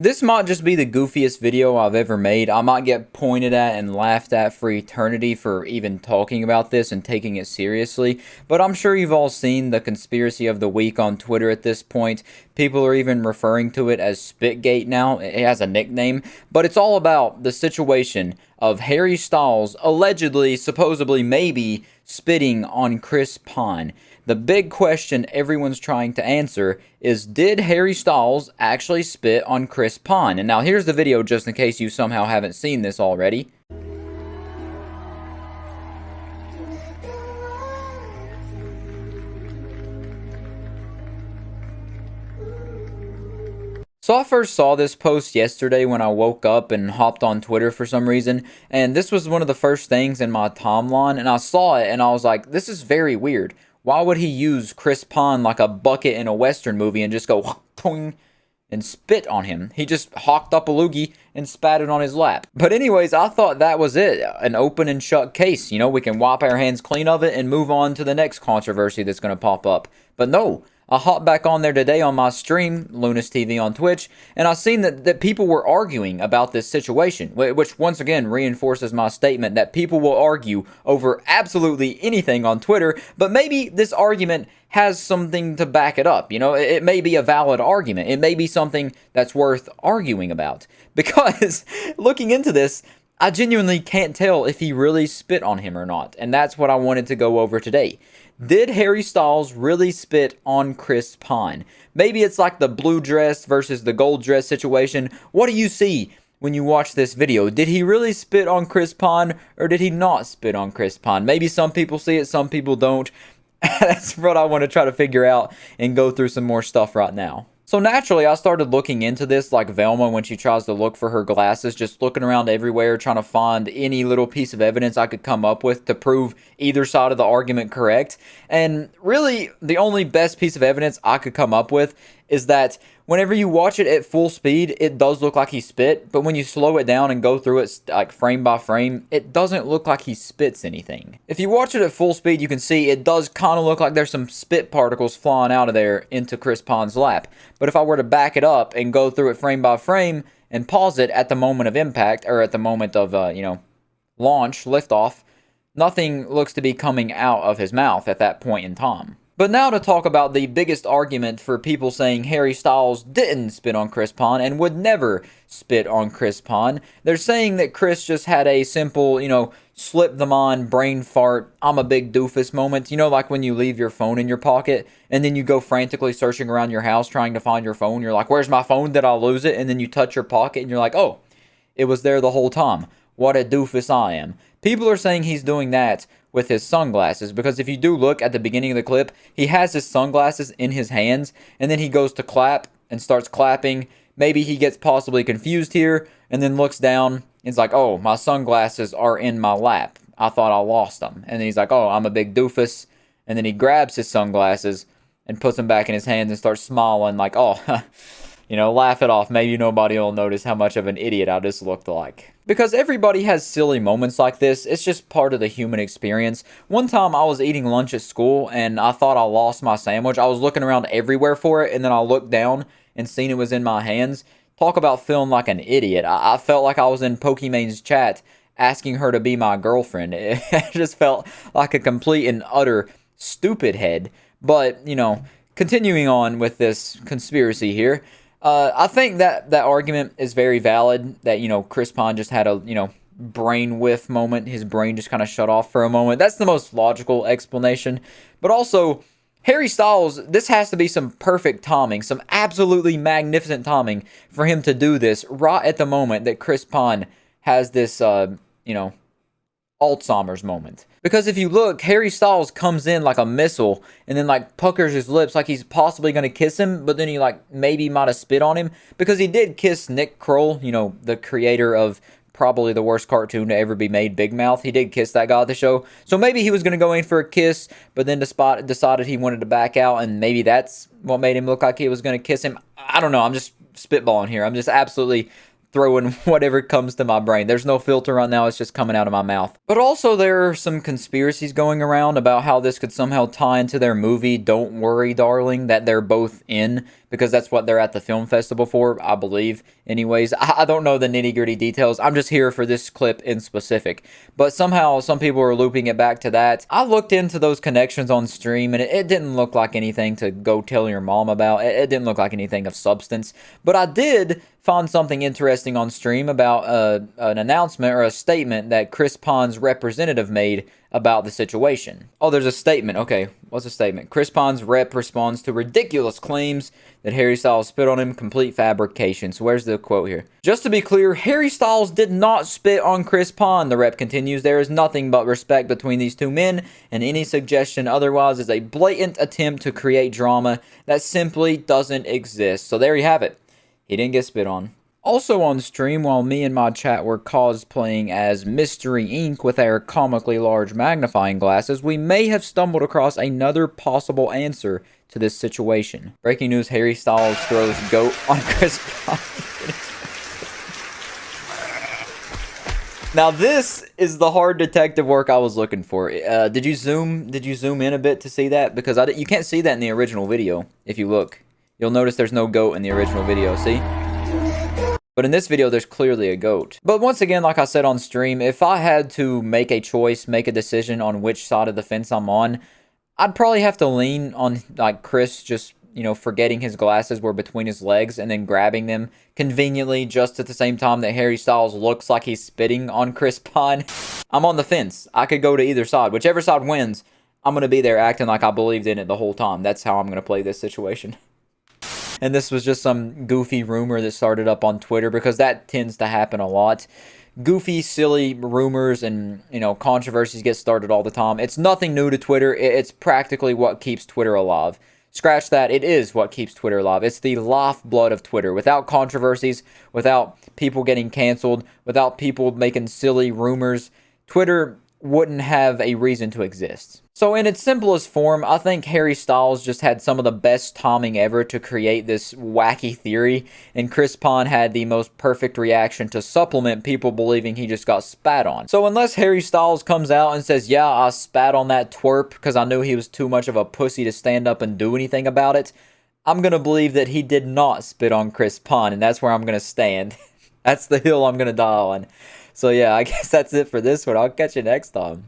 This might just be the goofiest video I've ever made. I might get pointed at and laughed at for eternity for even talking about this and taking it seriously, but I'm sure you've all seen the conspiracy of the week on Twitter at this point. People are even referring to it as Spitgate now. It has a nickname, but it's all about the situation of Harry Styles allegedly, supposedly, maybe spitting on Chris Pine. The big question everyone's trying to answer is, did Harry Styles actually spit on Chris Pine? And now here's the video just in case you somehow haven't seen this already. So I first saw this post yesterday when I woke up and hopped on Twitter for some reason, and this was one of the first things in my timeline, and I saw it and I was like, this is very weird. Why would he use Chris Pine like a bucket in a Western movie and just go toing and spit on him? He just hawked up a loogie and spat it on his lap. But anyways, I thought that was it. An open and shut case. You know, we can wipe our hands clean of it and move on to the next controversy that's going to pop up. But no. I hopped back on there today on my stream, Luneist TV on Twitch, and I seen that people were arguing about this situation, which once again reinforces my statement that people will argue over absolutely anything on Twitter, but maybe this argument has something to back it up. You know, it may be a valid argument. It may be something that's worth arguing about. Because looking into this, I genuinely can't tell if he really spit on him or not, and that's what I wanted to go over today. Did Harry Styles really spit on Chris Pine? Maybe it's like the blue dress versus the gold dress situation. What do you see when you watch this video? Did he really spit on Chris Pine, or did he not spit on Chris Pine? Maybe some people see it, some people don't. That's what I want to try to figure out and go through some more stuff right now. So naturally, I started looking into this like Velma when she tries to look for her glasses, just looking around everywhere, trying to find any little piece of evidence I could come up with to prove either side of the argument correct. And really, the only best piece of evidence I could come up with is that whenever you watch it at full speed, it does look like he spit, but when you slow it down and go through it like frame by frame, it doesn't look like he spits anything. If you watch it at full speed, you can see it does kind of look like there's some spit particles flying out of there into Chris Pine's lap. But if I were to back it up and go through it frame by frame and pause it at the moment of impact, or at the moment of, launch, liftoff, nothing looks to be coming out of his mouth at that point in time. But now to talk about the biggest argument for people saying Harry Styles didn't spit on Chris Pine and would never spit on Chris Pine. They're saying that Chris just had a simple, slip the mind, brain fart, I'm a big doofus moment. You know, like when you leave your phone in your pocket and then you go frantically searching around your house trying to find your phone. You're like, where's my phone? Did I lose it? And then you touch your pocket and you're like, oh, it was there the whole time. What a doofus I am. People are saying he's doing that with his sunglasses, because if you do look at the beginning of the clip, he has his sunglasses in his hands, and then he goes to clap and starts clapping. Maybe he gets possibly confused here, and then looks down. It's like, oh, my sunglasses are in my lap. I thought I lost them. And then he's like, oh, I'm a big doofus. And then he grabs his sunglasses and puts them back in his hands and starts smiling like, oh, laugh it off. Maybe nobody will notice how much of an idiot I just looked like. Because everybody has silly moments like this. It's just part of the human experience. One time I was eating lunch at school and I thought I lost my sandwich. I was looking around everywhere for it, and then I looked down and seen it was in my hands. Talk about feeling like an idiot. I felt like I was in Pokemon's chat asking her to be my girlfriend. It just felt like a complete and utter stupid head. But, continuing on with this conspiracy here. I think that argument is very valid, that, Chris Pine just had a, brain whiff moment. His brain just kind of shut off for a moment. That's the most logical explanation. But also, Harry Styles, this has to be some perfect timing, some absolutely magnificent timing for him to do this right at the moment that Chris Pine has this, Alzheimer's moment. Because if you look, Harry Styles comes in like a missile and then like puckers his lips like he's possibly going to kiss him, but then he maybe might have spit on him, because he did kiss Nick Kroll, the creator of probably the worst cartoon to ever be made, Big Mouth. He did kiss that guy at the show. So maybe he was going to go in for a kiss, but then decided he wanted to back out, and maybe that's what made him look like he was going to kiss him. I don't know. I'm just spitballing here. I'm just absolutely throwing whatever comes to my brain. There's no filter right now, it's just coming out of my mouth. But also, there are some conspiracies going around about how this could somehow tie into their movie Don't Worry, Darling, that they're both in, because that's what they're at the film festival for, I believe. Anyways, I don't know the nitty gritty details. I'm just here for this clip in specific. But somehow, some people are looping it back to that. I looked into those connections on stream, and it didn't look like anything to go tell your mom about. It didn't look like anything of substance. But I did find something interesting on stream about an announcement or a statement that Chris Pon's representative made about the situation. Oh, there's a statement. Okay, what's the statement? Chris Pon's rep responds to ridiculous claims that Harry Styles spit on him, complete fabrication. So where's the quote here? Just to be clear, Harry Styles did not spit on Chris Pon, the rep continues. There is nothing but respect between these two men, and any suggestion otherwise is a blatant attempt to create drama that simply doesn't exist. So there you have it. He didn't get spit on. Also on stream, while me and my chat were cosplaying as Mystery Inc. with our comically large magnifying glasses, we may have stumbled across another possible answer to this situation. Breaking news, Harry Styles throws goat on Chris Pine. Now this is the hard detective work I was looking for. Did you zoom in a bit to see that? Because you can't see that in the original video. If you look, you'll notice there's no goat in the original video, see? But in this video, there's clearly a goat. But once again, like I said on stream, if I had to make a choice, make a decision on which side of the fence I'm on, I'd probably have to lean on, like, Chris just, you know, forgetting his glasses were between his legs and then grabbing them conveniently just at the same time that Harry Styles looks like he's spitting on Chris Pine. I'm on the fence. I could go to either side. Whichever side wins, I'm going to be there acting like I believed in it the whole time. That's how I'm going to play this situation. And this was just some goofy rumor that started up on Twitter, because that tends to happen a lot. Goofy, silly rumors and, you know, controversies get started all the time. It's nothing new to Twitter. It's practically what keeps Twitter alive. Scratch that. It is what keeps Twitter alive. It's the lifeblood of Twitter. Without controversies, without people getting canceled, without people making silly rumors, Twitter wouldn't have a reason to exist. So in its simplest form, I think Harry Styles just had some of the best timing ever to create this wacky theory, and Chris Pine had the most perfect reaction to supplement people believing he just got spat on. So unless Harry Styles comes out and says, yeah, I spat on that twerp because I knew he was too much of a pussy to stand up and do anything about it, I'm going to believe that he did not spit on Chris Pine, and that's where I'm going to stand. That's the hill I'm going to die on. So yeah, I guess that's it for this one. I'll catch you next time.